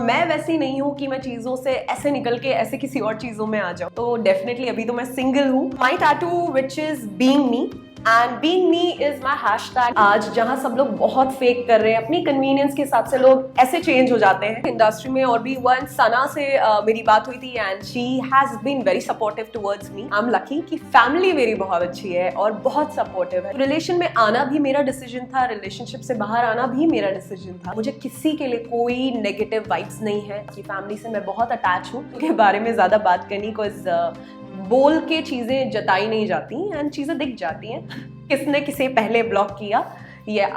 मैं वैसी नहीं हूँ कि मैं चीजों से ऐसे निकल के ऐसे किसी और चीजों में आ जाऊँ। तो डेफिनेटली अभी तो मैं सिंगल हूँ। My tattoo which is being me and being me is my hashtag. आज जहां सब लोग बहुत फेक कर रहे हैं, अपनी कन्वीनियंस के हिसाब से लोग ऐसे चेंज हो जाते हैं इंडस्ट्री में। और भी वन सना से मेरी बात हुई थी and she has been very supportive towards me. I am lucky कि फैमिली मेरी बहुत अच्छी है और बहुत सपोर्टिव है। रिलेशन में आना भी मेरा डिसीजन था, रिलेशनशिप से बाहर आना भी मेरा डिसीजन था। मुझे किसी के लिए कोई नेगेटिव वाइब्स नहीं है कि फैमिली से मैं बहुत अटैच हूँ। उनके बारे में ज्यादा बात करनी बिकॉज बोल के चीजें जताई नहीं जाती एंड चीजें दिख जाती हैं। किसने किसे पहले ब्लॉक किया ये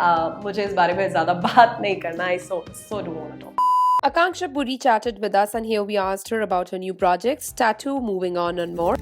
मुझे इस बारे में ज्यादा बात नहीं करना। I so don't want to talk. Akanksha Puri chatted with us and here we asked her about her new projects, Tattoo, moving on and more.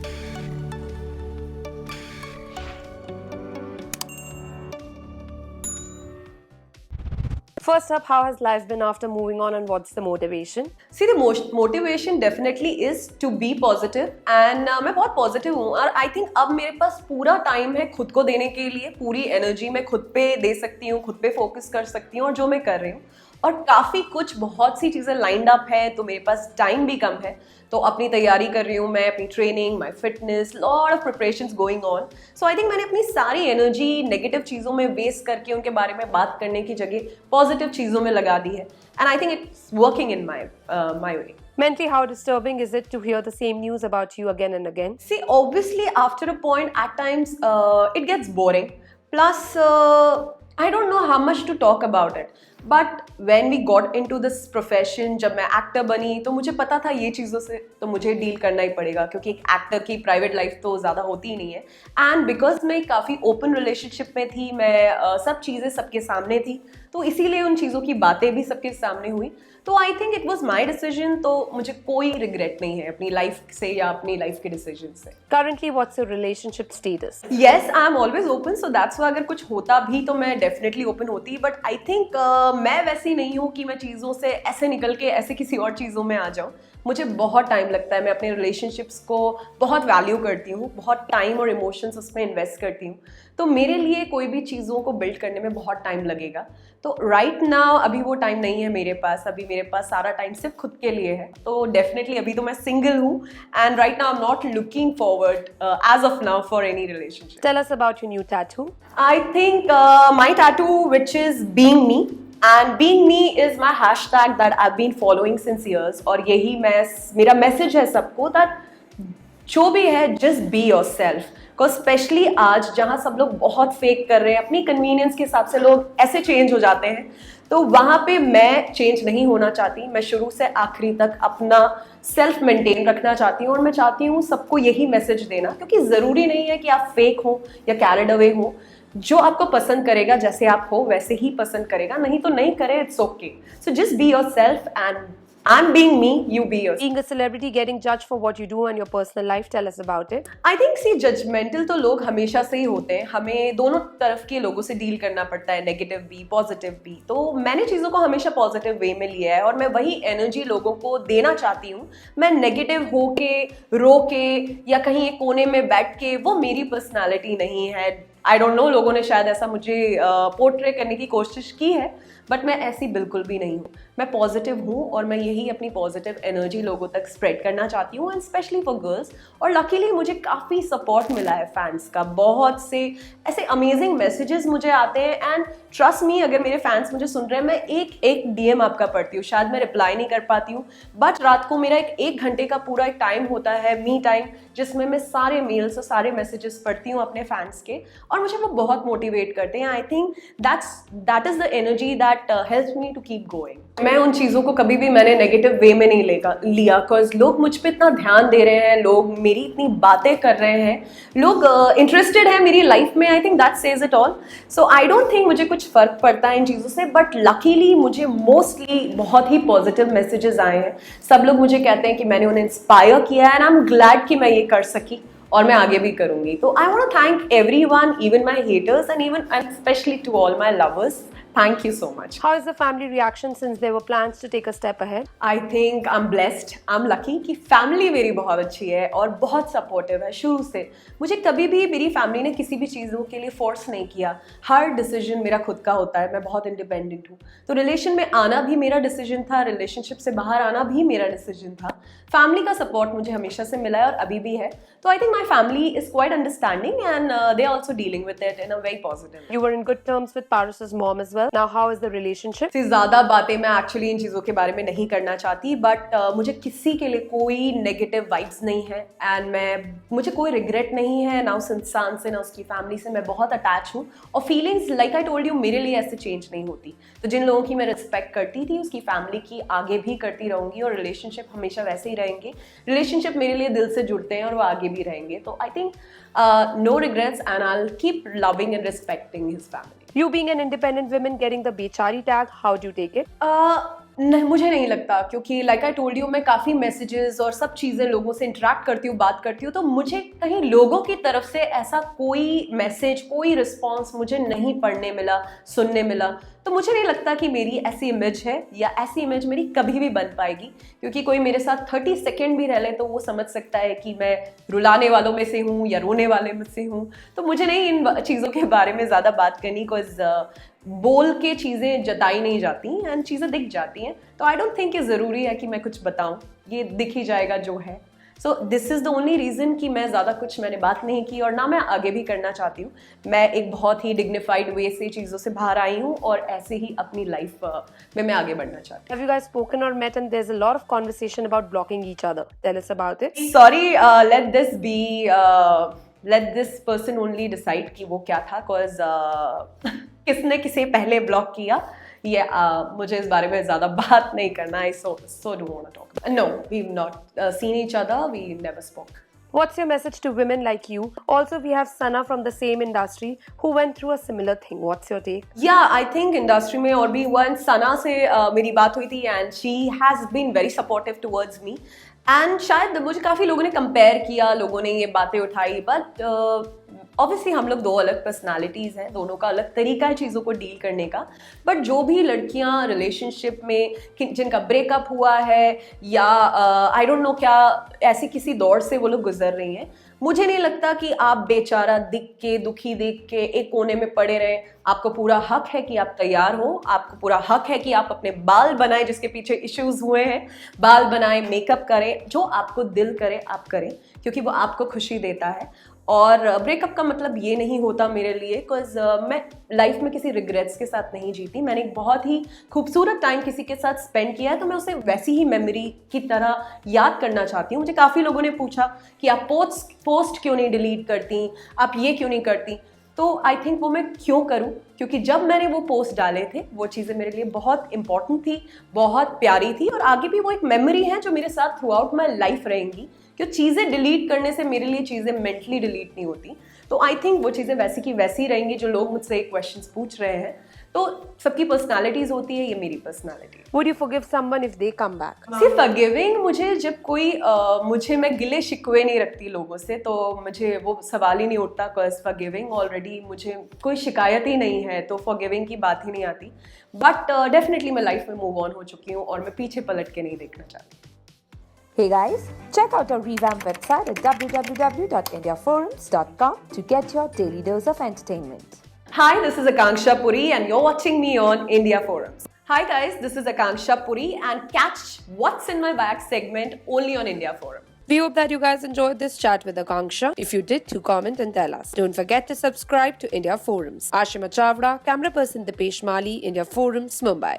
First up, how has life been after moving on and what's the motivation? See, the motivation definitely is to be positive and मैं बहुत positive हूँ और I think अब मेरे पास पूरा time है खुद को देने के लिए। पूरी एनर्जी मैं खुद पे दे सकती हूँ, खुद पे फोकस कर सकती हूँ और जो मैं कर रही हूँ। और काफ़ी कुछ बहुत सी चीज़ें लाइंड अप है तो मेरे पास टाइम भी कम है। तो अपनी तैयारी कर रही हूँ मैं, अपनी training, my fitness, lot of preparations going on. So I think मैंने अपनी सारी एनर्जी नेगेटिव चीज़ों में वेस्ट करके उनके बारे में बात करने की जगह पॉजिटिव चीज़ों में लगा दी है and I think it's working in my way. Mentally, how disturbing is it to hear the same news about you again and again? See, obviously, after a point, at times, it gets boring. Plus, I don't know how much to talk about it. But when we got into this profession, जब मैं actor बनी तो मुझे पता था ये चीज़ों से तो मुझे डील करना ही पड़ेगा क्योंकि एक एक्टर की प्राइवेट लाइफ तो ज़्यादा होती ही नहीं है। एंड बिकॉज मैं काफ़ी ओपन रिलेशनशिप में थी, मैं सब चीज़ें सबके सामने थी, तो इसीलिए उन चीज़ों की बातें भी सबके सामने हुई। तो I think it was my decision. तो मुझे कोई रिग्रेट नहीं है अपनी लाइफ से या अपनी लाइफ के डिसीजन से। Currently, what's your relationship status? Yes, I am always open, so that's why अगर कुछ होता भी तो मैं डेफिनेटली ओपन होती। बट आई थिंक मैं वैसी नहीं हूँ कि मैं चीज़ों से ऐसे निकल के ऐसे किसी और चीज़ों में आ जाऊँ। मुझे बहुत टाइम लगता है, मैं अपने रिलेशनशिप्स को बहुत वैल्यू करती हूँ, बहुत टाइम और इमोशंस उसमें इन्वेस्ट करती हूँ। तो मेरे लिए कोई भी चीज़ों को बिल्ड करने में बहुत टाइम लगेगा। तो राइट नाउ अभी वो टाइम नहीं है मेरे पास। अभी मेरे पास सारा टाइम सिर्फ खुद के लिए है। तो डेफिनेटली अभी तो मैं सिंगल हूँ and right now I am not looking forward as of now for any relationship. Tell us about your new tattoo. I think my tattoo, which is being me, and being me is my hashtag that I've been following since years. और यही मेरा message है सबको that जो भी है just be yourself. Because specially आज जहाँ सब लोग बहुत फेक कर रहे हैं, अपनी कन्वीनियंस के हिसाब से लोग ऐसे चेंज हो जाते हैं, तो वहाँ पे मैं चेंज नहीं होना चाहती। मैं शुरू से आखिरी तक अपना सेल्फ मेंटेन रखना चाहती हूँ और मैं चाहती हूँ सबको यही मैसेज देना, क्योंकि ज़रूरी नहीं है कि आप फेक हो या कैरिड अवे हो। जो आपको पसंद करेगा, जैसे आप हो वैसे ही पसंद करेगा, नहीं तो नहीं करे, it's okay. So just be yourself and I'm being me, you be yourself. Being a celebrity, getting judged for what you do and your personal life, tell us about it. I think see, judgmental तो लोग हमेशा से ही होते हैं। हमें दोनों तरफ के लोगों से डील करना पड़ता है, नेगेटिव भी पॉजिटिव भी। तो मैंने चीज़ों को हमेशा पॉजिटिव वे में लिया है और मैं वही एनर्जी लोगों को देना चाहती हूँ। मैं नेगेटिव हो के, रो के या कहीं एक कोने में बैठ के, वो मेरी पर्सनालिटी नहीं है। आई डोंट नो, लोगों ने शायद ऐसा मुझे पोर्ट्रे करने की कोशिश की है, बट मैं ऐसी बिल्कुल भी नहीं हूँ। मैं पॉजिटिव हूँ और मैं यही अपनी पॉजिटिव एनर्जी लोगों तक स्प्रेड करना चाहती हूँ एंड स्पेशली फॉर गर्ल्स। और लकीली मुझे काफ़ी सपोर्ट मिला है फैंस का। बहुत से ऐसे अमेजिंग मैसेजेस मुझे आते हैं एंड ट्रस्ट मी, अगर मेरे फैंस मुझे सुन रहे हैं, मैं एक एक DM आपका पढ़ती हूँ। शायद मैं रिप्लाई नहीं कर पाती हूँ, बट रात को मेरा एक घंटे का पूरा एक टाइम होता है, मी टाइम, जिसमें मैं सारे मेल्स और सारे मैसेजेस पढ़ती हूँ अपने फैंस के और मुझे वो बहुत मोटिवेट करते हैं। I think that is the energy that helps me to keep going. मैं उन चीज़ों को कभी भी मैंने नेगेटिव वे में नहीं लिया, बिकॉज लोग मुझ पर इतना ध्यान दे रहे हैं, लोग मेरी इतनी बातें कर रहे हैं, लोग इंटरेस्टेड हैं मेरी लाइफ में। आई think that says it all. So I don't think मुझे कुछ फ़र्क पड़ता है इन चीज़ों से, बट लकीली मुझे मोस्टली बहुत ही पॉजिटिव मैसेजेस आए हैं। सब लोग मुझे कहते हैं कि मैंने उन्हें इंस्पायर किया है एंड आई एम ग्लैड कि मैं ये कर सकी और मैं आगे भी करूँगी। तो I want to thank everyone, even my haters and specially to all my lovers Thank you so much. How is the family reaction since there were plans to take a step ahead? I think I'm blessed, I'm lucky कि family मेरी बहुत अच्छी है और बहुत supportive है शुरू से। मुझे कभी भी मेरी फैमिली ने किसी भी चीज़ों के लिए फोर्स नहीं किया। हर डिसीजन मेरा खुद का होता है, मैं बहुत इंडिपेंडेंट हूँ। तो रिलेशन में आना भी मेरा डिसीजन था, रिलेशनशिप से बाहर आना भी मेरा डिसीजन था। फैमिली का सपोर्ट मुझे हमेशा से मिला है और अभी भी है। तो I think my family is quite understanding and they are also dealing with it in a very positive. You were in good terms with Paras's mom as well. Now, how is the relationship? से ज़्यादा बातें मैं actually in चीज़ों के बारे में नहीं करना चाहती, बट मुझे किसी के लिए कोई नेगेटिव वाइब्स नहीं है एंड मुझे कोई रिग्रेट नहीं है ना उस इंसान से ना उसकी फैमिली से। मैं बहुत अटैच हूँ और feelings like I told you मेरे लिए ऐसे चेंज नहीं होती। तो जिन लोगों की मैं रिस्पेक्ट करती थी उसकी फैमिली की आगे भी करती रहूँगी और रिलेशनशिप हमेशा वैसे ही रहेंगे। रिलेशनशिप मेरे लिए दिल से जुड़ते हैं और वो आगे भी रहेंगे। तो I think no regrets and I will keep loving and respecting his family. You being an independent woman getting the Bechari tag, how do you take it? नहीं, मुझे नहीं लगता, क्योंकि लाइक आई टोल्ड यू मैं काफ़ी messages और सब चीज़ें लोगों से इंटरेक्ट करती हूँ, बात करती हूँ। तो मुझे कहीं लोगों की तरफ से ऐसा कोई मैसेज, कोई रिस्पॉन्स मुझे नहीं पढ़ने मिला, सुनने मिला। तो मुझे नहीं लगता कि मेरी ऐसी इमेज है या ऐसी इमेज मेरी कभी भी बन पाएगी, क्योंकि कोई मेरे साथ 30 सेकेंड भी रह ले तो वो समझ सकता है कि मैं रुलाने वालों में से हूँ या रोने वाले में से हूँ। तो मुझे नहीं इन चीज़ों के बारे में ज़्यादा बात करनी, बिकॉज बोल के चीज़ें जताई नहीं जाती एंड चीज़ें दिख जाती हैं। तो आई डोंट थिंक ये ज़रूरी है कि मैं कुछ बताऊँ, ये दिख ही जाएगा जो है। So this is the only reason कि मैं ज़्यादा कुछ मैंने बात नहीं की और ना मैं आगे भी करना चाहती हूँ। मैं एक बहुत ही डिग्निफाइड वे से चीज़ों से बाहर आई हूँ और ऐसे ही अपनी लाइफ में मैं आगे बढ़ना चाहती Have you guys spoken or met and there's a lot of conversation about blocking each other? Tell us about it. हूँ। Sorry, let this person only decide कि वो क्या था, बिकॉज किसने किसे पहले ब्लॉक किया ये मुझे इस बारे में ज़्यादा बात नहीं करना। I so don't want to talk. No, we have not seen each other, we never spoke. What's your message to women like you? Also, we have Sana from the same industry who went through a similar thing. What's your take? Yeah, I think industry में और भी हुआ। सना से मेरी बात हुई थी and she has been very supportive towards me and शायद मुझे काफ़ी लोगों ने कंपेयर किया, लोगों ने ये बातें उठाई, बट ऑब्वियसली हम लोग दो अलग पर्सनालिटीज़ हैं, दोनों का अलग तरीका है चीज़ों को डील करने का। बट जो भी लड़कियां रिलेशनशिप में जिनका ब्रेकअप हुआ है या आई डोंट नो क्या ऐसी किसी दौर से वो लोग गुजर रही हैं, मुझे नहीं लगता कि आप बेचारा दिख के, दुखी देख के एक कोने में पड़े रहें। आपको पूरा हक है कि आप तैयार हो, आपको पूरा हक है कि आप अपने बाल बनाएं, जिसके पीछे इश्यूज हुए हैं बाल बनाएं, मेकअप करें, जो आपको दिल करे आप करें, क्योंकि वो आपको खुशी देता है। और ब्रेकअप का मतलब ये नहीं होता मेरे लिए, बिकॉज मैं लाइफ में किसी रिग्रेट्स के साथ नहीं जीती। मैंने एक बहुत ही खूबसूरत टाइम किसी के साथ स्पेंड किया है, तो मैं उसे वैसी ही मेमोरी की तरह याद करना चाहती हूँ। मुझे काफ़ी लोगों ने पूछा कि आप पोस्ट क्यों नहीं डिलीट करती, आप ये क्यों नहीं करती। तो आई थिंक वो मैं क्यों करूँ, क्योंकि जब मैंने वो पोस्ट डाले थे वो चीज़ें मेरे लिए बहुत इंपॉर्टेंट थी, बहुत प्यारी थी और आगे भी वो एक मेमोरी है जो मेरे साथ थ्रू आउट माई लाइफ रहेंगी। क्योंकि चीज़ें डिलीट करने से मेरे लिए चीज़ें मेंटली डिलीट नहीं होती। तो आई थिंक वो चीज़ें वैसी की वैसी रहेंगी। जो लोग मुझसे क्वेश्चंस पूछ रहे हैं, तो सबकी पर्सनालिटीज़ होती है, ये मेरी personality. Would you forgive someone if they come back? सिर्फ फॉरगिविंग, मुझे जब कोई मैं गिले शिकवे नहीं रखती लोगों से, तो मुझे वो सवाल ही नहीं उठता। बिकॉज फॉरगिविंग ऑलरेडी मुझे कोई शिकायत ही नहीं है, तो फॉरगिविंग की बात ही नहीं आती। बट डेफिनेटली मैं लाइफ में मूव ऑन हो चुकी हूँ और मैं पीछे पलट के नहीं देखना चाहती। Hey guys, check out our revamped website at www.indiaforums.com to get your daily dose of entertainment. Hi, this is Akanksha Puri and you're watching me on India Forums. Hi guys, this is Akanksha Puri and catch What's in My Bag segment only on India Forum. We hope that you guys enjoyed this chat with Akanksha. If you did, do comment and tell us. Don't forget to subscribe to India Forums. Ashima Chavda, camera person Dipesh Mali, India Forums, Mumbai.